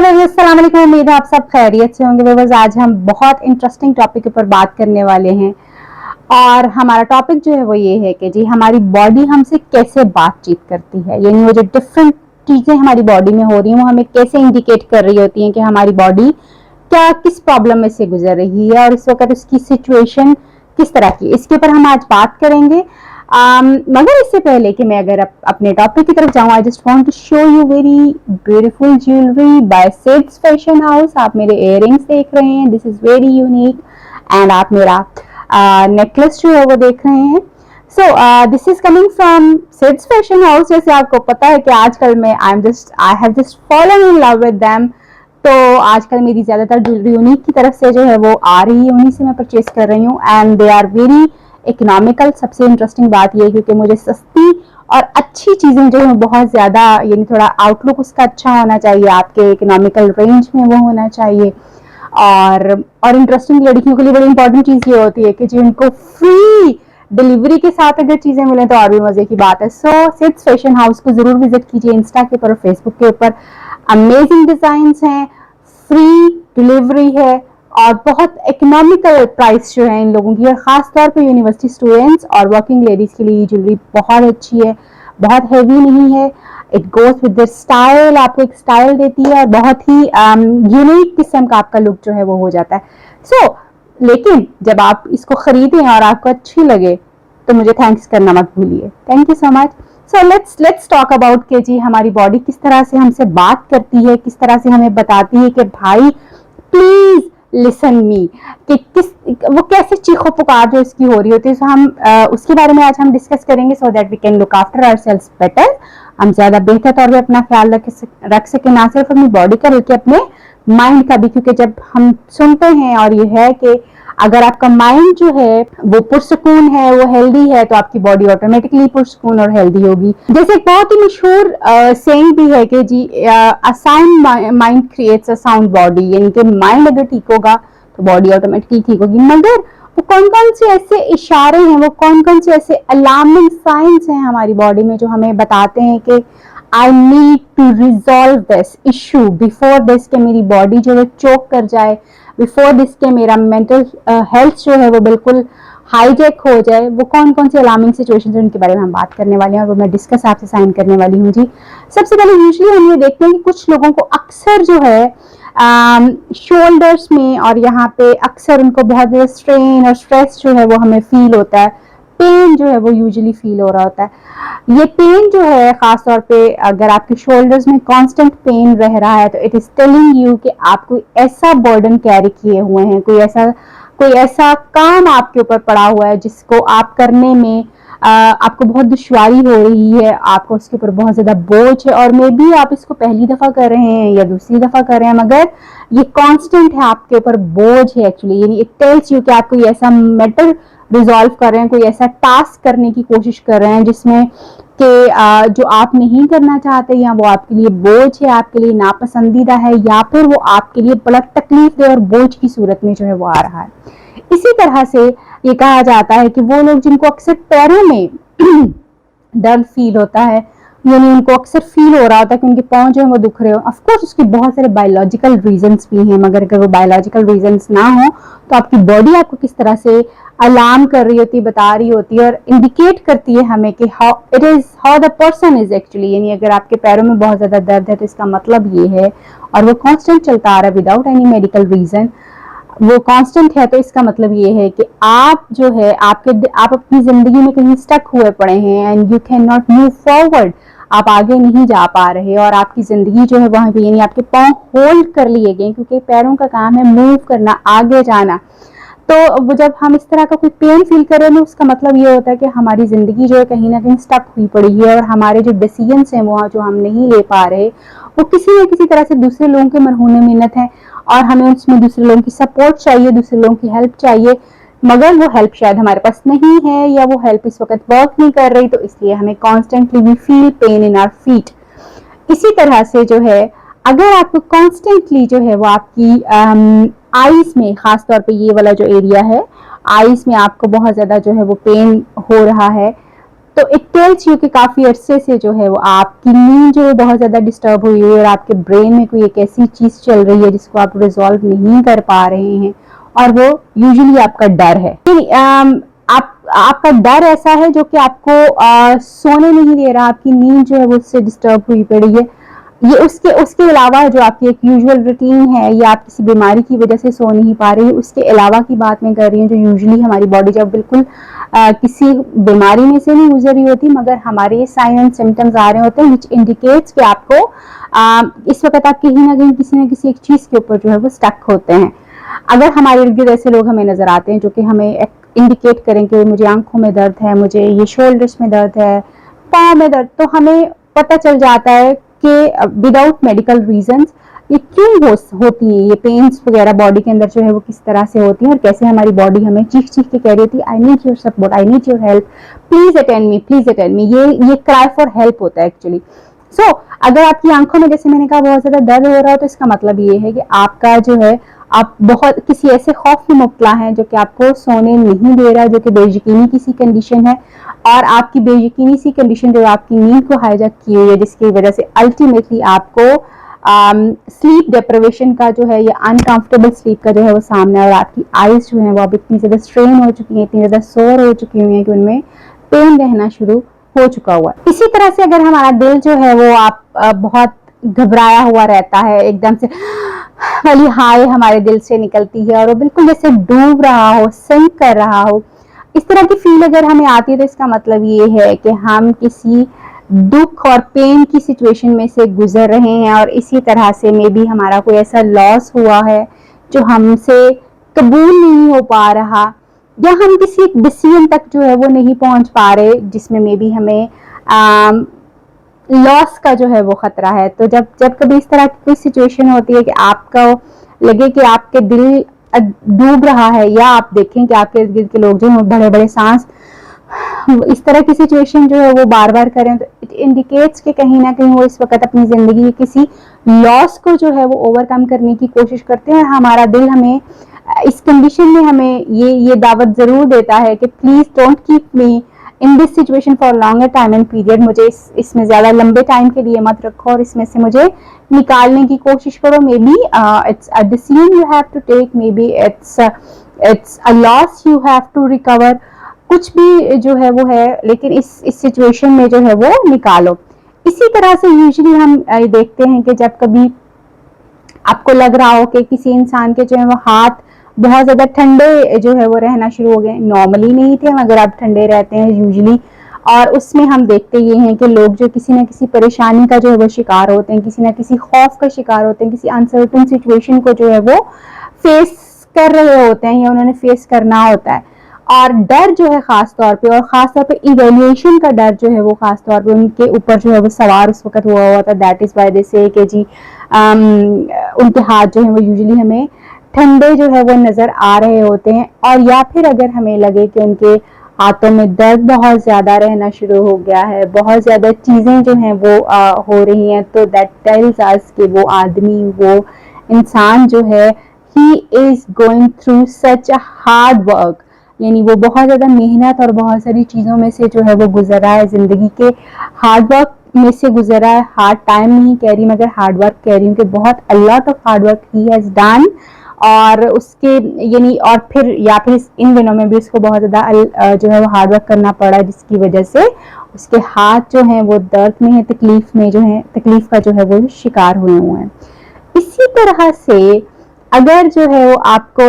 अस्सलाम वालेकुम। उम्मीद है आप सब खैरियत से होंगे। व्यूअर्स, आज हम बहुत इंटरेस्टिंग टॉपिक के ऊपर बात करने वाले हैं और हमारा टॉपिक जो है वो ये है कि जी हमारी बॉडी हमसे कैसे बातचीत करती है, यानी वो जो डिफरेंट चीजें हमारी बॉडी में हो रही हैं वो हमें कैसे इंडिकेट कर रही होती हैं कि हमारी बॉडी क्या किस प्रॉब्लम में से गुजर रही है और इस वक्त उसकी सिचुएशन किस तरह की, इसके ऊपर हम आज बात करेंगे। मगर इससे पहले कि मैं अगर अपने टॉपिक की तरफ जाऊं, I just want to show you very beautiful jewellery by Sid's fashion house. आप मेरे इयररिंग्स देख रहे हैं, this is very unique. And आप मेरा नेकलेस जो है वो देख रहे हैं। So this is coming from Sid's fashion house. जैसे आपको पता है कि आजकल मैं I have just fallen in love with them. तो आजकल मेरी ज्यादातर ज्वेलरी उन्हीं की तरफ से जो है वो आ रही है, उन्हीं से मैं परचेज कर रही हूँ and they are very economical. सबसे इंटरेस्टिंग बात यह है क्योंकि मुझे सस्ती और अच्छी चीजें जो है बहुत ज्यादा, यानी थोड़ा आउटलुक उसका अच्छा होना चाहिए, आपके इकोनॉमिकल रेंज में वो होना चाहिए। और इंटरेस्टिंग लड़कियों के लिए बड़ी इंपॉर्टेंट चीज ये होती है कि जी उनको फ्री डिलीवरी के साथ अगर चीजें मिले तो और भी मजे की बात है। सो सिड्स फैशन हाउस को जरूर विजिट कीजिए, इंस्टा के ऊपर और फेसबुक के ऊपर। अमेजिंग डिजाइन्स हैं, फ्री डिलीवरी है और बहुत इकोनॉमिकल प्राइस जो है इन लोगों की, और खास तौर पे यूनिवर्सिटी स्टूडेंट्स और वर्किंग लेडीज के लिए ये ज्वेलरी बहुत अच्छी है, बहुत हैवी नहीं है। It goes with the style, आपको एक स्टाइल देती है और बहुत ही यूनिक किस्म का आपका लुक जो है वो हो जाता है। सो लेकिन जब आप इसको खरीदें और आपको अच्छी लगे तो मुझे थैंक्स करना मत भूलिए। Thank you so much. So let's talk about के जी हमारी बॉडी किस तरह से हमसे बात करती है, किस तरह से हमें बताती है कि भाई प्लीज लिसन मी, कि किस वो कैसे चीखो पुकार जो इसकी हो रही होती है। सो हम उसके बारे में आज हम डिस्कस करेंगे so that we can look after ourselves better. हम ज्यादा बेहतर तौर पे अपना ख्याल रख सके, ना सिर्फ अपनी बॉडी का बल्कि अपने माइंड का भी। क्योंकि जब हम सुनते हैं और ये है कि अगर आपका माइंड जो है वो पुरसुकून है, वो हेल्दी है, तो आपकी बॉडी ऑटोमेटिकली पुरसुकून और हेल्दी होगी। जैसे एक बहुत ही मशहूर सेइंग भी है कि जी a sound mind creates a sound body, यानी कि माइंड अगर ठीक होगा तो बॉडी ऑटोमेटिकली ठीक होगी। मगर वो कौन कौन से ऐसे इशारे हैं, वो कौन कौन से ऐसे अलार्मिंग साइंस हैं हमारी बॉडी में जो हमें बताते हैं कि I need to resolve this issue before this, के मेरी बॉडी जो है चोक कर जाए, बिफोर दिस के मेरा मेंटल हेल्थ जो है वो बिल्कुल हाईजेक हो जाए। वो कौन कौन सी अलार्मिंग सिचुएशंस हैं उनके बारे में हम बात करने वाले हैं और वो मैं डिस्कस आपसे साइन करने वाली हूँ जी। सबसे पहले यूजुअली हम ये देखते हैं कि कुछ लोगों को अक्सर जो है शोल्डर्स में और यहाँ पे अक्सर उनको बहुत ज़्यादा स्ट्रेन और स्ट्रेस जो है वो हमें फील होता है, पेन जो है वो यूजुअली फील हो रहा होता है। ये पेन जो है खास तौर पे अगर आपके शोल्डर्स में कांस्टेंट पेन रह रहा है तो इट इज टेलिंग यू कि आप कोई ऐसा बर्डन कैरी किए हुए हैं, कोई ऐसा काम आपके ऊपर पड़ा हुआ है जिसको आप करने में आपको बहुत दुश्वारी हो रही है, आपको उसके ऊपर बहुत ज्यादा बोझ है और मे बी आप इसको पहली दफा कर रहे हैं या दूसरी दफा कर रहे हैं, मगर ये कांस्टेंट है, आपके ऊपर बोझ है एक्चुअली। यानी इट टेल्स यू कि आप कोई ऐसा मैटर रिजॉल्व कर रहे हैं, कोई ऐसा टास्क करने की कोशिश कर रहे हैं जिसमें कि जो आप नहीं करना चाहते या वो आपके लिए बोझ है, आपके लिए नापसंदीदा है, या फिर वो आपके लिए बड़ा तकलीफ दे और बोझ की सूरत में जो है वो आ रहा है। इसी तरह से ये कहा जाता है कि वो लोग जिनको अक्सर पैरों में दर्द फील होता है, यानी उनको अक्सर फील हो रहा होता है कि उनके पाँव जो है वो दुख रहे हो। ऑफ कोर्स उसके बहुत सारे बायोलॉजिकल रीजंस भी हैं, मगर अगर वो बायोलॉजिकल रीजंस ना हो तो आपकी बॉडी आपको किस तरह से अलार्म कर रही होती है, बता रही होती है और इंडिकेट करती है हमें कि how the person is actually. यानी अगर आपके पैरों में बहुत ज्यादा दर्द है तो इसका मतलब ये है, और वो कांस्टेंट चलता आ रहा है विदाउट एनी मेडिकल रीजन, वो कांस्टेंट है, तो इसका मतलब ये है कि आप जो है आप अपनी जिंदगी में कहीं स्टक हुए पड़े हैं and you can not move forward. आप आगे नहीं जा पा रहे और आपकी जिंदगी जो है वहां पे, यानी आपके पांव होल्ड कर लिए गए, क्योंकि पैरों का काम है मूव करना, आगे जाना। तो वो जब हम इस तरह का कोई पेन फील कर रहे हैं उसका मतलब ये होता है कि हमारी जिंदगी जो है कहीं ना कहीं स्टक हुई पड़ी है और हमारे जो डिसीजंस हैं वो जो हम नहीं ले पा रहे वो किसी न किसी तरह से दूसरे लोगों के मरहून मिन्नत है और हमें उसमें दूसरे लोगों की सपोर्ट चाहिए, दूसरे लोगों की हेल्प चाहिए, मगर वो हेल्प शायद हमारे पास नहीं है या वो हेल्प इस वक्त वर्क नहीं कर रही, तो इसलिए हमें constantly we feel pain in our feet. इसी तरह से जो है अगर आपको कॉन्स्टेंटली जो है वो आपकी आईज में, खास तौर पे ये वाला जो एरिया है आईज में आपको बहुत ज्यादा जो है वो पेन हो रहा है, तो इट टेल्स यू कि काफी अरसे से जो है वो आपकी नींद जो है बहुत ज्यादा डिस्टर्ब हुई है और आपके ब्रेन में कोई एक ऐसी चीज चल रही है जिसको आप रिजॉल्व नहीं कर पा रहे हैं, और वो यूजुअली आपका डर है। आपका डर ऐसा है जो कि आपको सोने नहीं दे रहा, आपकी नींद जो है वो उससे डिस्टर्ब हुई पड़ी है। ये उसके उसके अलावा जो आपकी एक यूजुअल रूटीन है या आप किसी बीमारी की वजह से सो नहीं पा रही है, उसके अलावा की बात मैं कर रही हूँ जो यूजुअली हमारी बॉडी जब बिल्कुल किसी बीमारी में से नहीं गुजर रही होती मगर हमारे ये साइन एंड सिम्टम्स आ रहे होते हैं विच इंडिकेट्स कि आपको इस वक्त आप कहीं ना कहीं किसी ना किसी एक चीज के ऊपर जो है वो स्टक होते हैं। अगर हमारे इर्द गिर्द ऐसे लोग हमें नजर आते हैं जो कि हमें इंडिकेट करें कि मुझे आंखों में दर्द है, मुझे ये शोल्डर्स में दर्द है, पाँव में दर्द, तो हमें पता चल जाता है कि विदाउट मेडिकल रीजंस ये क्यों होती है, ये पेन्स वगैरह बॉडी के अंदर जो है वो किस तरह से होती है और कैसे हमारी बॉडी हमें चीख चीख के कह रही होती है I need your support, I need your help, please attend me, please attend me. ये क्राई फॉर हेल्प होता है एक्चुअली। सो अगर आपकी आंखों में जैसे मैंने कहा बहुत ज्यादा दर्द हो रहा हो तो इसका मतलब ये है कि आपका जो है आप बहुत किसी ऐसे खौफ में मुब्तला हैं जो कि आपको सोने नहीं दे रहा, जो कि बेयकीनी की सी कंडीशन है, और आपकी बेयकीनी सी कंडीशन जो आपकी नींद को हाईजैक की हुई है जिसकी वजह से अल्टीमेटली आपको स्लीप डिप्रिवेशन का जो है या अनकंफर्टेबल स्लीप का जो है वो सामने, और आपकी आईज जो है वो अब इतनी ज्यादा स्ट्रेन हो चुकी है, इतनी ज्यादा सोर हो चुकी हुई है कि उनमें पेन रहना शुरू हो चुका हुआ है। इसी तरह से अगर हमारा दिल जो है वो आप बहुत घबराया हुआ रहता है, एकदम से वाली हाय हमारे दिल से निकलती है और वो बिल्कुल जैसे डूब रहा हो, सिंक कर रहा हो, इस तरह की फील अगर हमें आती है तो इसका मतलब ये है कि हम किसी दुख और पेन की सिचुएशन में से गुजर रहे हैं और इसी तरह से मे बी हमारा कोई ऐसा लॉस हुआ है जो हमसे कबूल नहीं हो पा रहा, या हम किसी एक डिसीजन तक जो है वो नहीं पहुंच पा रहे जिसमें मे बी हमें लॉस का जो है वो खतरा है। तो जब जब कभी इस तरह की कोई सिचुएशन होती है कि आपको लगे कि आपके दिल डूब रहा है, या आप देखें कि आपके इर्द गिर्द के लोग जो है बड़े बड़े सांस इस तरह की सिचुएशन जो है वो बार बार करें, तो इट इंडिकेट्स कि कहीं ना कहीं वो इस वक्त अपनी जिंदगी के किसी लॉस को जो है वो ओवरकम करने की कोशिश करते हैं। और हमारा दिल हमें इस कंडीशन में हमें ये दावत जरूर देता है कि please don't keep me in this situation for longer time and period, मुझे इसमें ज्यादा लंबे टाइम के लिए मत रखो और इसमें से मुझे निकालने की कोशिश करो। Maybe it's a decision you have to take, maybe it's a loss you have to recover, कुछ भी जो है वो है, लेकिन इस सिचुएशन में जो है वो निकालो। इसी तरह से यूजुअली हम देखते हैं कि जब कभी आपको लग रहा हो कि किसी इंसान के जो है वो हाथ बहुत ज्यादा ठंडे जो है वो रहना शुरू हो गए, नॉर्मली नहीं थे मगर अब ठंडे रहते हैं यूजुअली, और उसमें हम देखते ये हैं कि लोग जो किसी ना किसी परेशानी का जो है वो शिकार होते हैं, किसी ना किसी खौफ का शिकार होते हैं, किसी अनसर्टन सिचुएशन को जो है वो फेस कर रहे होते हैं या उन्होंने फेस करना होता है। और डर जो है खास तौर पे, और खास तौर पे इवैल्यूएशन का डर जो है वो खास तौर पे उनके ऊपर जो है वो सवार उस वक्त हुआ था। दैट इज वाई दे से कि जी उनके हाथ जो है वो यूजुअली हमें ठंडे जो है वो नजर आ रहे होते हैं, और या फिर अगर हमें लगे कि उनके हाथों में दर्द बहुत ज्यादा रहना शुरू हो गया है, बहुत ज्यादा चीजें जो हैं वो हो रही हैं, तो दैट टेल्स अस कि वो आदमी, वो इंसान जो है he is going through such a hard work, यानी वो बहुत ज्यादा मेहनत और बहुत सारी चीजों में से जो है वो गुजर रहा है, जिंदगी के हार्ड वर्क में से गुजर रहा है। हार्ड टाइम नहीं कह रही मगर हार्ड वर्क कह रही हूँ कि बहुत अ lot of hard work he has done, और उसके यानी और फिर या फिर इन दिनों में भी उसको बहुत ज्यादा जो है वो हार्ड वर्क करना पड़ा जिसकी वजह से उसके हाथ जो हैं वो दर्द में है, तकलीफ में जो है, तकलीफ का जो है वो शिकार हुए हुए हैं। इसी तरह से अगर जो है वो आपको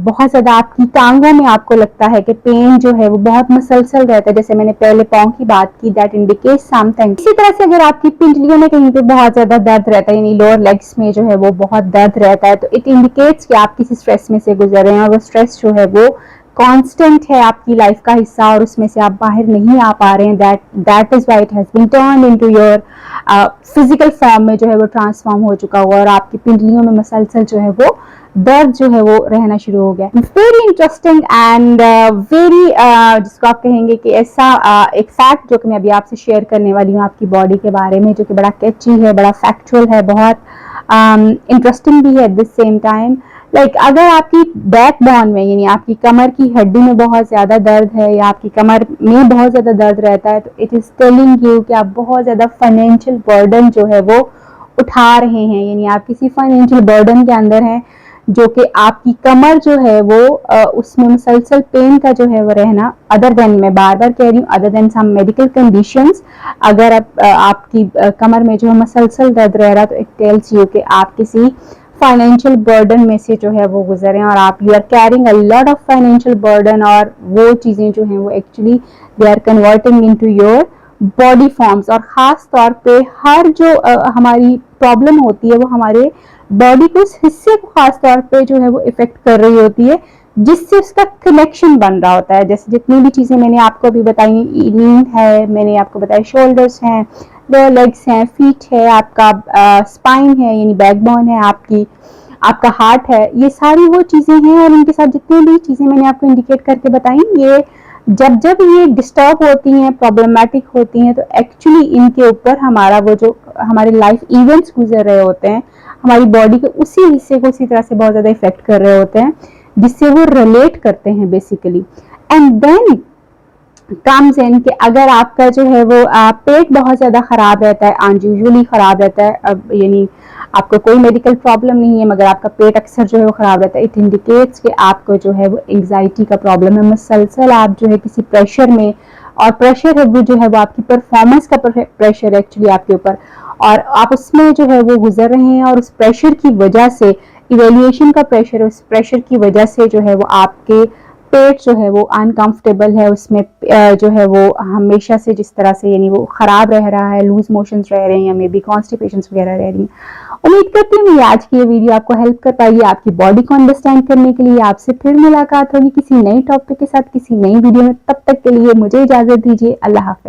बहुत ज्यादा आपकी टांगों में आपको लगता है कि पेन जो है वो बहुत मुसलसल रहता है, जैसे मैंने पहले पाँव की बात की, दैट इंडिकेट समथिंग। इसी तरह से अगर आपकी पिंडलियों में कहीं पे बहुत ज्यादा दर्द रहता है, यानी लोअर लेग्स में जो है वो बहुत दर्द रहता है, तो इट इंडिकेट्स कि आप किसी स्ट्रेस में से गुजर रहे हैं और वो स्ट्रेस जो है वो कांस्टेंट है, आपकी लाइफ का हिस्सा, और उसमें से आप बाहर नहीं आ पा रहे हैं। That is why it has been turned into your physical form में जो है वो ट्रांसफॉर्म हो चुका हुआ, और आपकी पिंडलियों में मसलसल जो है वो दर्द जो है वो रहना शुरू हो गया। वेरी इंटरेस्टिंग एंड वेरी जिसको आप कहेंगे कि ऐसा एक फैक्ट जो कि मैं अभी आपसे शेयर करने वाली हूँ आपकी बॉडी के बारे में, जो कि बड़ा कैची है, बड़ा फैक्चुअल है, बहुत इंटरेस्टिंग भी है at the same time. Like अगर आपकी बैक बोन में यानी आपकी कमर की हड्डी में बहुत ज़्यादा दर्द है या आपकी कमर में बहुत ज़्यादा दर्द रहता है, तो इट इज़ टेलिंग यू कि आप बहुत ज़्यादा फाइनेंशियल बर्डन जो है वो उठा रहे हैं, यानी आप किसी फाइनेंशियल बर्डन के अंदर हैं जो कि आपकी कमर जो है वो उसमें मुसलसल पेन का जो है वो रहना, अदर देन, मैं बार बार कह रही हूँ, other than some medical conditions, अगर आपकी कमर में जो मुसलसल दर्द रह रहा तो इट टेल्स यू कि आप किसी फाइनेंशियल बर्डन में से जो है वो गुजरे और आप you are carrying a lot of financial burden, और वो चीज़ें जो हैं वो actually they are converting into your body forms. और ख़ास तौर पे हर जो हमारी प्रॉब्लम होती है वो हमारे बॉडी के उस हिस्से को खास तौर पे जो है वो इफेक्ट कर रही होती है जिससे उसका कनेक्शन बन रहा होता है। जैसे जितनी भी चीज़ें मैंने आपको अभी बताई, नी है, मैंने आपको बताया शोल्डर्स हैं, लोअर लेग्स हैं, फीट है, आपका स्पाइन है यानी बैकबोन है, आपका हार्ट है, ये सारी वो चीज़ें हैं। और इनके साथ जितनी भी चीज़ें मैंने आपको इंडिकेट करके बताई, ये जब जब ये डिस्टर्ब होती हैं, प्रॉब्लमेटिक होती हैं, तो एक्चुअली इनके ऊपर हमारा वो जो हमारे लाइफ इवेंट्स गुजर रहे होते हैं, हमारी बॉडी के उसी हिस्से को उसी तरह से बहुत ज़्यादा इफेक्ट कर रहे होते हैं जिससे वो रिलेट करते हैं basically. And then comes in कि अगर आपका जो है वो पेट बहुत ज़्यादा ख़राब रहता है, अनयूजुअली ख़राब रहता है, अब यानी आपको कोई मेडिकल प्रॉब्लम नहीं है मगर आपका पेट अक्सर जो है वो ख़राब रहता है, इट इंडिकेट्स कि आपको जो है वो एंग्जाइटी का प्रॉब्लम है, मुसलसल आप जो है किसी प्रेशर में, और प्रेशर है वो जो है वो आपकी परफॉर्मेंस का प्रेशर है एक्चुअली आपके ऊपर, और आप उसमें जो है वो गुजर रहे हैं, और उस प्रेशर की वजह से, इवेल्युएशन का प्रेशर, उस प्रेशर की वजह से जो है वो आपके पेट जो है वो अनकंफर्टेबल है, उसमें जो है वो हमेशा से जिस तरह से यानी वो ख़राब रह रहा है, लूज मोशंस रह रहे हैं या मे बी कॉन्स्टिपेशंस वगैरह रह रही हैं। उम्मीद करती हूँ आज की ये वीडियो आपको हेल्प कर पाएगी आपकी बॉडी को अंडरस्टैंड करने के लिए। आपसे फिर मुलाकात होगी किसी नई टॉपिक के साथ, किसी नई वीडियो में। तब तक के लिए मुझे इजाज़त दीजिए। अल्लाह हाफ़िज़।